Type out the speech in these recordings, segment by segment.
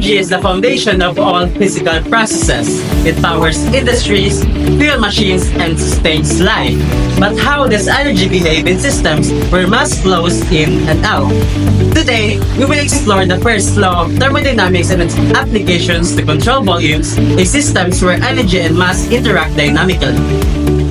Energy is the foundation of all physical processes. It powers industries, fuel machines, and sustains life. But how does energy behave in systems where mass flows in and out? Today, we will explore the first law of thermodynamics and its applications to control volumes in systems where energy and mass interact dynamically.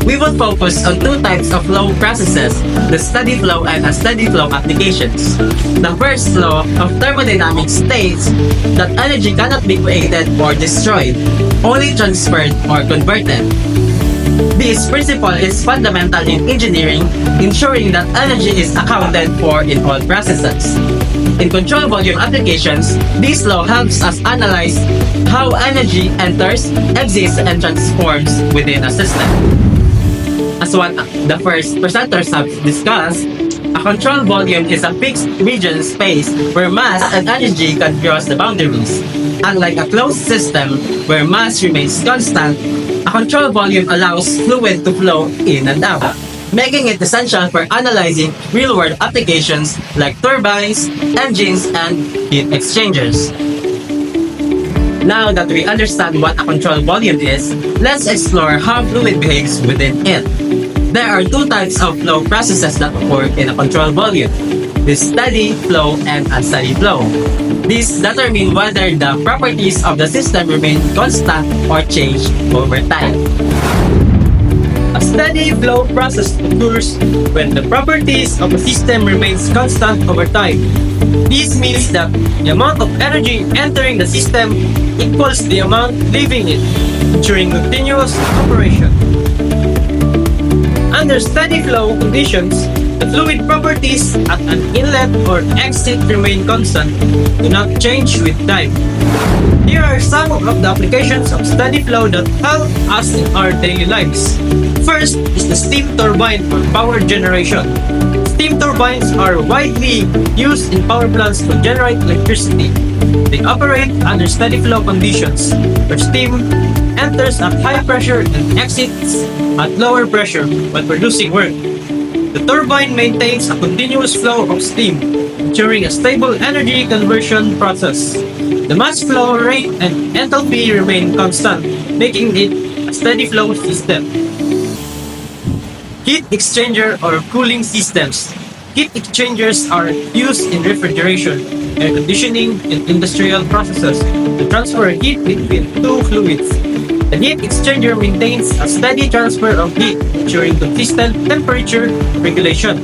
We will focus on two types of flow processes, the steady flow and unsteady flow applications. The first law of thermodynamics states that energy cannot be created or destroyed, only transferred or converted. This principle is fundamental in engineering, ensuring that energy is accounted for in all processes. In control volume applications, this law helps us analyze how energy enters, exists, and transforms within a system. As what the first presenters have discussed, a control volume is a fixed region space where mass and energy can cross the boundaries. Unlike a closed system where mass remains constant, a control volume allows fluid to flow in and out, making it essential for analyzing real-world applications like turbines, engines, and heat exchangers. Now that we understand what a control volume is, let's explore how fluid behaves within it. There are two types of flow processes that occur in a control volume: the steady flow and unsteady flow. These determine whether the properties of the system remain constant or change over time. A steady flow process occurs when the properties of a system remains constant over time. This means that the amount of energy entering the system equals the amount leaving it during continuous operation. Under steady flow conditions, the fluid properties at an inlet or exit remain constant, do not change with time. Here are some of the applications of steady flow that help us in our daily lives. First is the steam turbine for power generation. Steam turbines are widely used in power plants to generate electricity. They operate under steady flow conditions, where steam enters at high pressure and exits at lower pressure when producing work. The turbine maintains a continuous flow of steam, ensuring a stable energy conversion process. The mass flow rate and enthalpy remain constant, making it a steady flow system. Heat exchanger or cooling systems. Heat exchangers are used in refrigeration, air conditioning, and industrial processes to transfer heat between two fluids. The heat exchanger maintains a steady transfer of heat, ensuring consistent temperature regulation.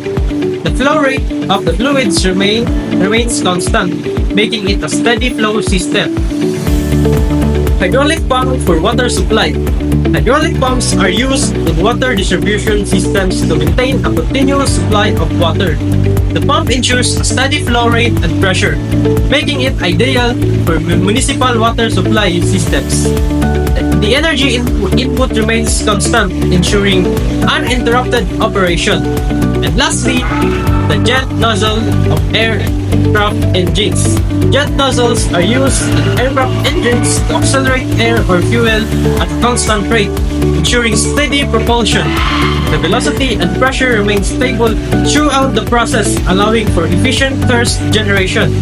The flow rate of the fluids remains constant, making it a steady flow system. Hydraulic pump for water supply. Hydraulic pumps are used in water distribution systems to maintain a continuous supply of water. The pump ensures a steady flow rate and pressure, making it ideal for municipal water supply systems. The energy input remains constant, ensuring uninterrupted operation. And lastly, the jet nozzle of aircraft engines. Jet nozzles are used in aircraft engines to accelerate air or fuel at a constant rate, ensuring steady propulsion. The velocity and pressure remain stable throughout the process, allowing for efficient thrust generation.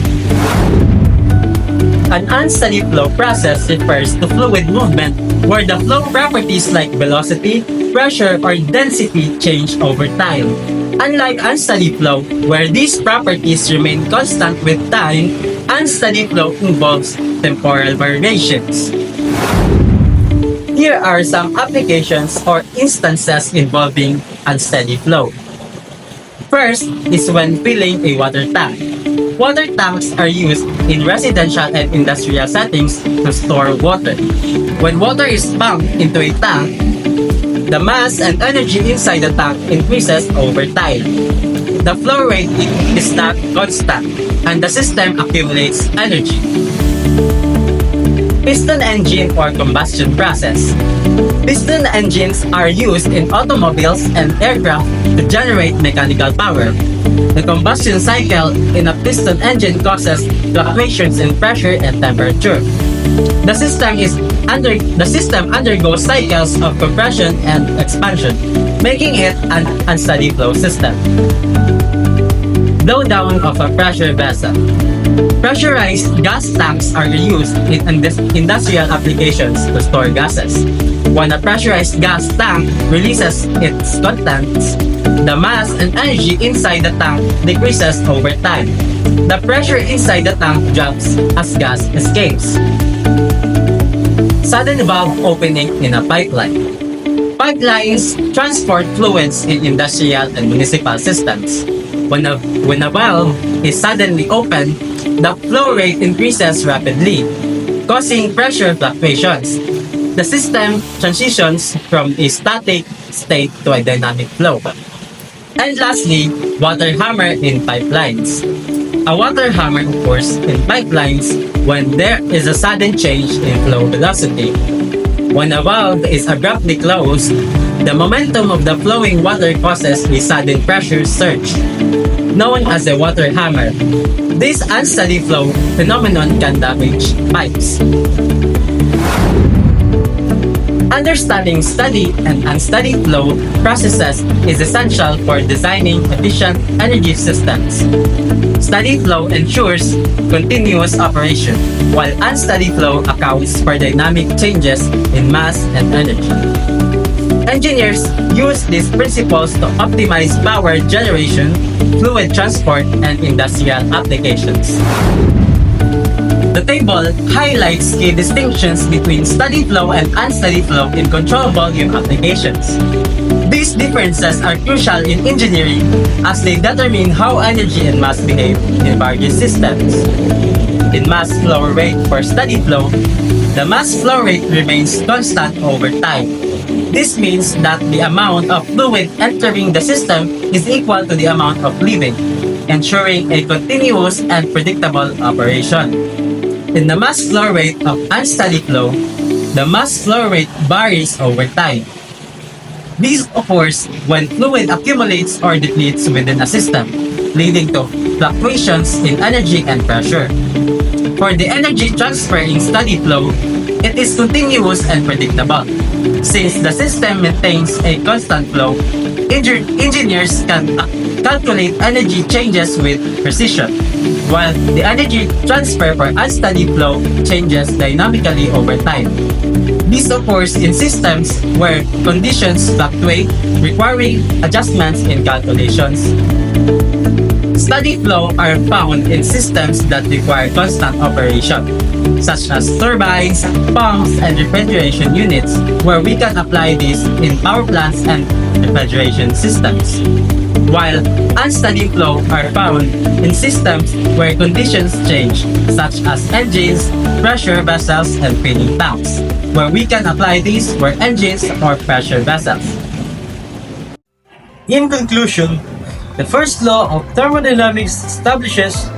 An unsteady flow process refers to fluid movement where the flow properties like velocity, pressure, or density change over time. Unlike unsteady flow, where these properties remain constant with time, unsteady flow involves temporal variations. Here are some applications or instances involving unsteady flow. First is when filling a water tank. Water tanks are used in residential and industrial settings to store water. When water is pumped into a tank, the mass and energy inside the tank increases over time. The flow rate is not constant, and the system accumulates energy. Piston engine or combustion process. Piston engines are used in automobiles and aircraft to generate mechanical power. The combustion cycle in a piston engine causes fluctuations in pressure and temperature. The system undergoes cycles of compression and expansion, making it an unsteady flow system. The slowdown of a pressure vessel. Pressurized gas tanks are used in industrial applications to store gases. When a pressurized gas tank releases its contents, the mass and energy inside the tank decreases over time. The pressure inside the tank drops as gas escapes. Sudden valve opening in a pipeline. Pipelines transport fluids in industrial and municipal systems. When a valve is suddenly opened, the flow rate increases rapidly, causing pressure fluctuations. The system transitions from a static state to a dynamic flow. And lastly, water hammer in pipelines. A water hammer occurs in pipelines when there is a sudden change in flow velocity. When a valve is abruptly closed, the momentum of the flowing water causes a sudden pressure surge, known as a water hammer. This unsteady flow phenomenon can damage pipes. Understanding steady and unsteady flow processes is essential for designing efficient energy systems. Steady flow ensures continuous operation, while unsteady flow accounts for dynamic changes in mass and energy. Engineers use these principles to optimize power generation, fluid transport, and industrial applications. The table highlights key distinctions between steady flow and unsteady flow in control volume applications. These differences are crucial in engineering as they determine how energy and mass behave in various systems. In mass flow rate for steady flow, the mass flow rate remains constant over time. This means that the amount of fluid entering the system is equal to the amount of leaving, ensuring a continuous and predictable operation. In the mass flow rate of unsteady flow, the mass flow rate varies over time. This occurs when fluid accumulates or depletes within a system, leading to fluctuations in energy and pressure. For the energy transfer in steady flow, it is continuous and predictable. Since the system maintains a constant flow, engineers can calculate energy changes with precision, while the energy transfer for unsteady flow changes dynamically over time. This occurs in systems where conditions fluctuate, requiring adjustments in calculations. Steady flow are found in systems that require constant operation, such as turbines, pumps, and refrigeration units, where we can apply this in power plants and refrigeration systems. While unsteady flow are found in systems where conditions change, such as engines, pressure vessels, and filling tanks, where we can apply these for engines or pressure vessels. In conclusion, the first law of thermodynamics establishes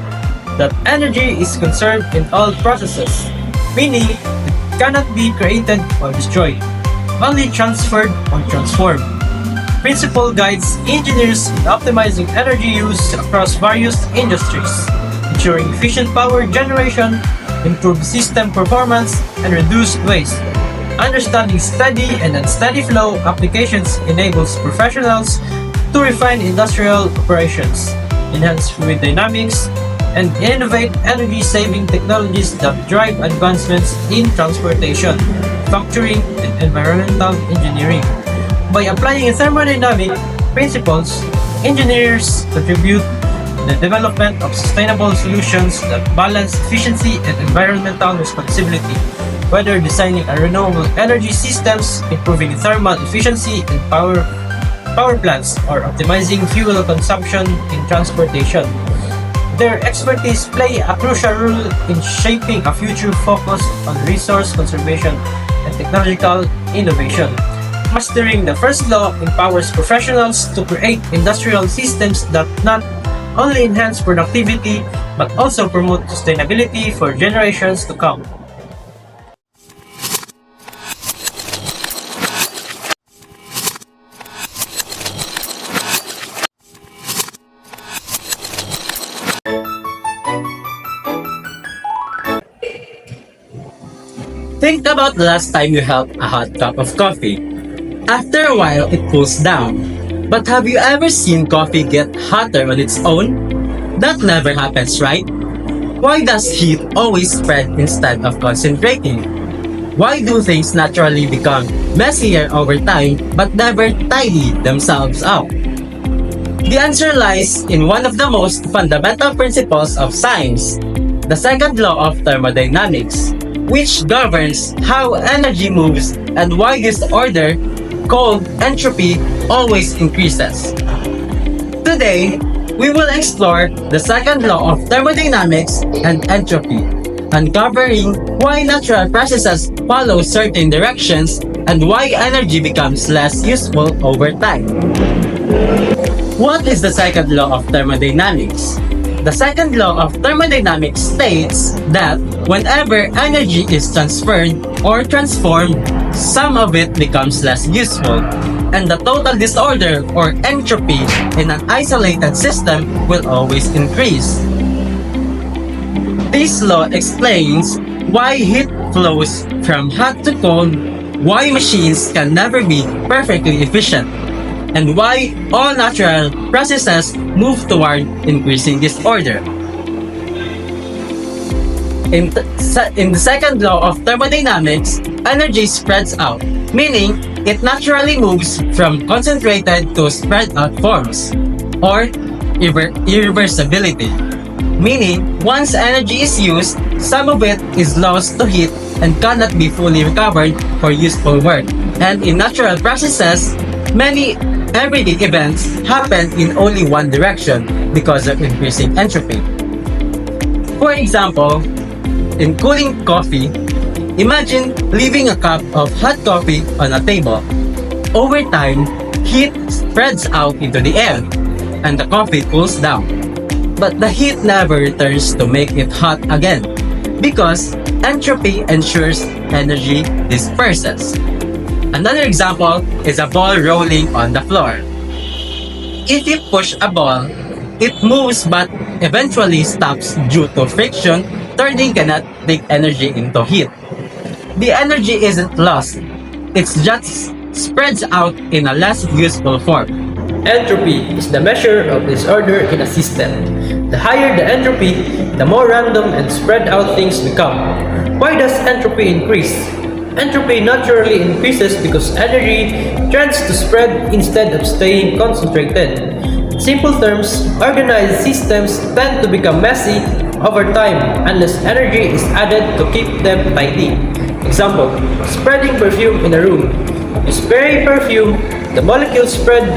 that energy is conserved in all processes, meaning it cannot be created or destroyed, only transferred or transformed. Principle guides engineers in optimizing energy use across various industries, ensuring efficient power generation, improved system performance, and reduced waste. Understanding steady and unsteady flow applications enables professionals to refine industrial operations, enhance fluid dynamics, and innovate energy-saving technologies that drive advancements in transportation, manufacturing, and environmental engineering. By applying thermodynamic principles, engineers contribute to the development of sustainable solutions that balance efficiency and environmental responsibility, whether designing renewable energy systems, improving thermal efficiency in power plants, or optimizing fuel consumption in transportation. Their expertise play a crucial role in shaping a future focused on resource conservation and technological innovation. Mastering the first law empowers professionals to create industrial systems that not only enhance productivity but also promote sustainability for generations to come. Think about the last time you held a hot cup of coffee. After a while, it cools down. But have you ever seen coffee get hotter on its own? That never happens, right? Why does heat always spread instead of concentrating? Why do things naturally become messier over time but never tidy themselves up? The answer lies in one of the most fundamental principles of science, the second law of thermodynamics, which governs how energy moves and why this order, called entropy, always increases. Today, we will explore the second law of thermodynamics and entropy, uncovering why natural processes follow certain directions and why energy becomes less useful over time. What is the second law of thermodynamics? The second law of thermodynamics states that whenever energy is transferred or transformed, some of it becomes less useful, and the total disorder or entropy in an isolated system will always increase. This law explains why heat flows from hot to cold, why machines can never be perfectly efficient, and why all natural processes move toward increasing disorder. In the second law of thermodynamics, energy spreads out, meaning it naturally moves from concentrated to spread out forms, or irreversibility, meaning once energy is used, some of it is lost to heat and cannot be fully recovered for useful work. And in natural processes, many everyday events happen in only one direction because of increasing entropy. For example, in cooling coffee, imagine leaving a cup of hot coffee on a table. Over time, heat spreads out into the air, and the coffee cools down. But the heat never returns to make it hot again, because entropy ensures energy disperses. Another example is a ball rolling on the floor. If you push a ball, it moves but eventually stops due to friction, turning kinetic energy into heat. The energy isn't lost, it just spreads out in a less useful form. Entropy is the measure of disorder in a system. The higher the entropy, the more random and spread out things become. Why does entropy increase? Entropy naturally increases because energy tends to spread instead of staying concentrated. In simple terms, organized systems tend to become messy over time unless energy is added to keep them tidy. Example, spreading perfume in a room. You spray perfume, the molecules spread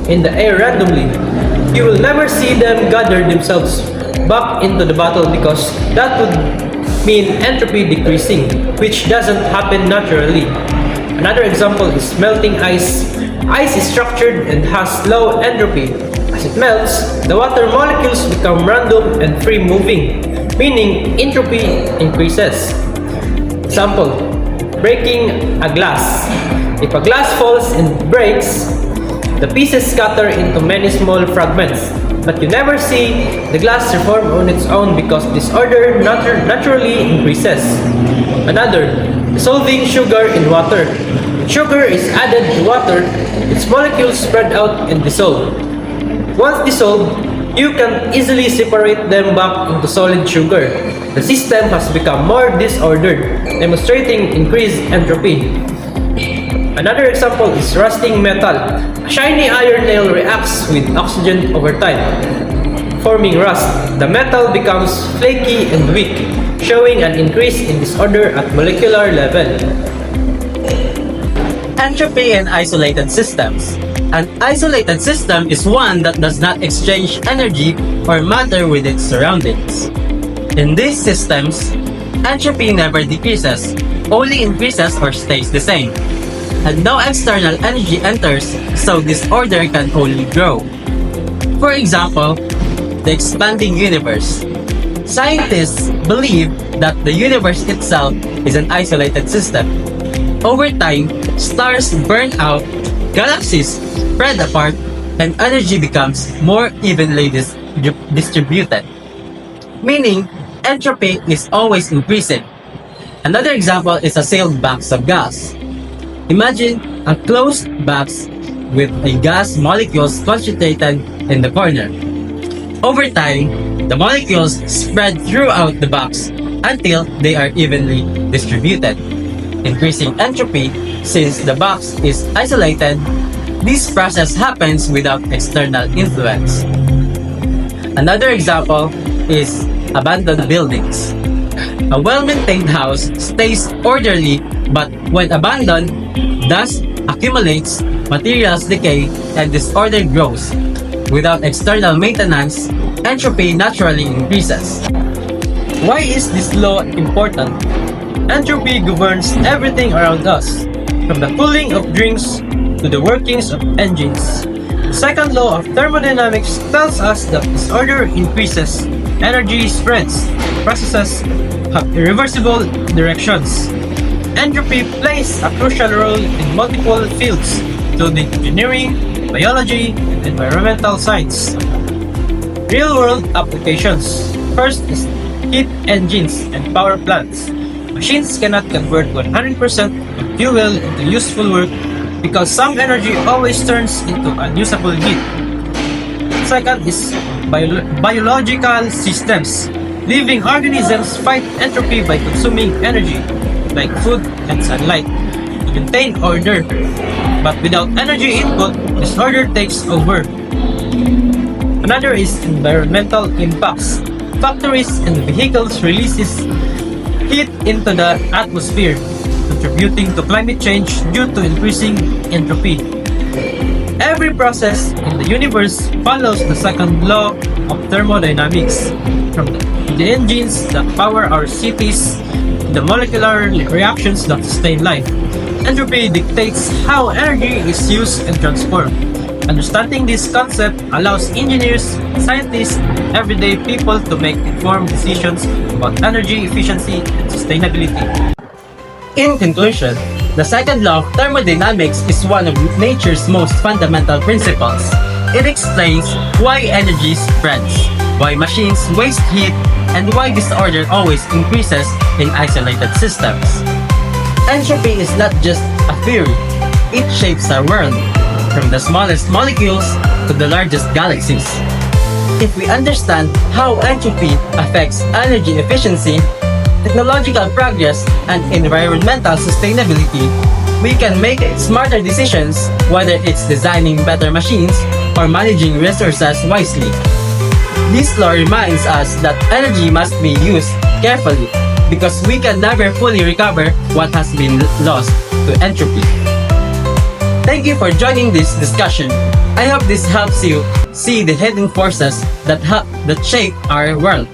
in the air randomly. You will never see them gather themselves back into the bottle because that would mean entropy decreasing, which doesn't happen naturally. Another example is melting ice. Ice is structured and has low entropy. As it melts, the water molecules become random and free-moving, meaning entropy increases. Example, breaking a glass. If a glass falls and breaks, the pieces scatter into many small fragments, but you never see the glass reform on its own because disorder naturally increases. Another, dissolving sugar in water. When sugar is added to water, its molecules spread out and dissolve. Once dissolved, you can easily separate them back into solid sugar. The system has become more disordered, demonstrating increased entropy. Another example is rusting metal. A shiny iron nail reacts with oxygen over time, forming rust. The metal becomes flaky and weak, showing an increase in disorder at molecular level. Entropy in isolated systems. An isolated system is one that does not exchange energy or matter with its surroundings. In these systems, entropy never decreases, only increases or stays the same. And no external energy enters, so disorder can only grow. For example, the expanding universe. Scientists believe that the universe itself is an isolated system. Over time, stars burn out, galaxies spread apart, and energy becomes more evenly distributed. Meaning, entropy is always increasing. Another example is a sealed box of gas. Imagine a closed box with a gas molecules concentrated in the corner. Over time, the molecules spread throughout the box until they are evenly distributed, increasing entropy since the box is isolated. This process happens without external influence. Another example is abandoned buildings. A well-maintained house stays orderly, but when abandoned, dust accumulates, materials decay, and disorder grows. Without external maintenance, entropy naturally increases. Why is this law important? Entropy governs everything around us, from the cooling of drinks to the workings of engines. The second law of thermodynamics tells us that disorder increases, energy spreads, processes have irreversible directions. Entropy plays a crucial role in multiple fields, including engineering, biology, and environmental science. Real-world applications. First is heat engines and power plants. Machines cannot convert 100% of fuel into useful work because some energy always turns into unusable heat. Second is biological systems. Living organisms fight entropy by consuming energy, like food and sunlight, to maintain order. But without energy input, disorder takes over. Another is environmental impacts. Factories and vehicles releases heat into the atmosphere, contributing to climate change due to increasing entropy. Every process in the universe follows the second law of thermodynamics, from the engines that power our cities to the molecular reactions that sustain life. Entropy dictates how energy is used and transformed. Understanding this concept allows engineers, scientists, and everyday people to make informed decisions about energy efficiency and sustainability. In conclusion, the second law of thermodynamics is one of nature's most fundamental principles. It explains why energy spreads, why machines waste heat, and why disorder always increases in isolated systems. Entropy is not just a theory, it shapes our world, from the smallest molecules to the largest galaxies. If we understand how entropy affects energy efficiency, technological progress, and environmental sustainability, we can make smarter decisions, whether it's designing better machines or managing resources wisely. This law reminds us that energy must be used carefully because we can never fully recover what has been lost to entropy. Thank you for joining this discussion. I hope this helps you see the hidden forces that shape our world.